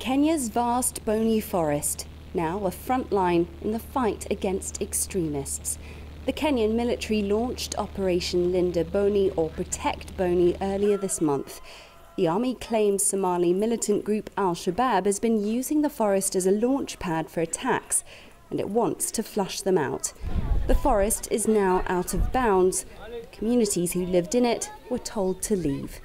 Kenya's vast Boni forest, now a front line in the fight against extremists. The Kenyan military launched Operation Linda Boni, or Protect Boni, earlier this month. The army claims Somali militant group Al-Shabaab has been using the forest as a launch pad for attacks, and it wants to flush them out. The forest is now out of bounds. The communities who lived in it were told to leave.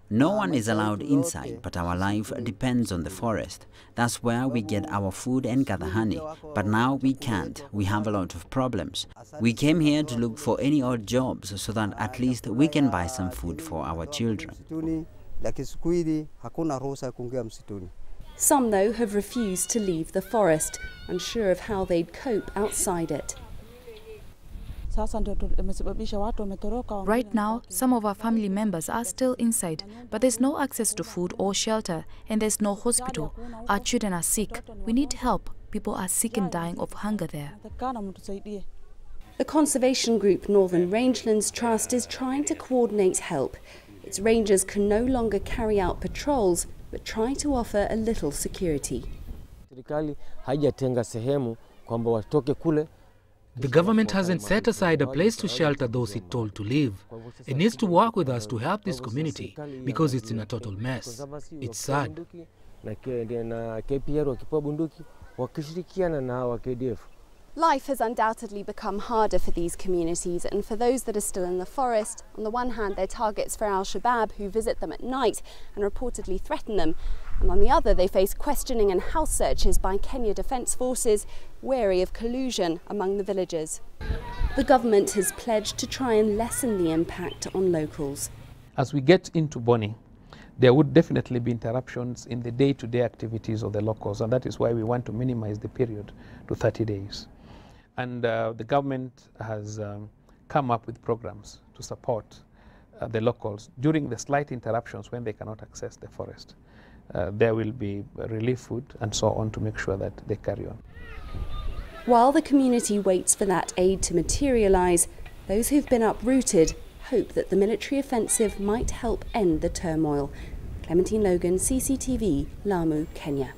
No one is allowed inside, but our life depends on the forest. That's where we get our food and gather honey. But now we can't. We have a lot of problems. We came here to look for any odd jobs so that at least we can buy some food for our children. Some, though, have refused to leave the forest, unsure of how they'd cope outside it. Right now, some of our family members are still inside, but there's no access to food or shelter, and there's no hospital. Our children are sick. We need help. People are sick and dying of hunger there. The conservation group Northern Rangelands Trust is trying to coordinate help. Its rangers can no longer carry out patrols, but try to offer a little security. The government hasn't set aside a place to shelter those it told to leave. It needs to work with us to help this community because it's in a total mess. It's sad. Life has undoubtedly become harder for these communities, and for those that are still in the forest. On the one hand, they're targets for Al-Shabaab, who visit them at night and reportedly threaten them. And on the other, they face questioning and house searches by Kenya Defence Forces, wary of collusion among the villagers. The government has pledged to try and lessen the impact on locals. As we get into Boni, there would definitely be interruptions in the day-to-day activities of the locals, and that is why we want to minimize the period to 30 days. And the government has come up with programs to support the locals during the slight interruptions when they cannot access the forest. There will be relief food and so on to make sure that they carry on. While the community waits for that aid to materialise, those who've been uprooted hope that the military offensive might help end the turmoil. Clementine, Logan, CCTV, Lamu, Kenya.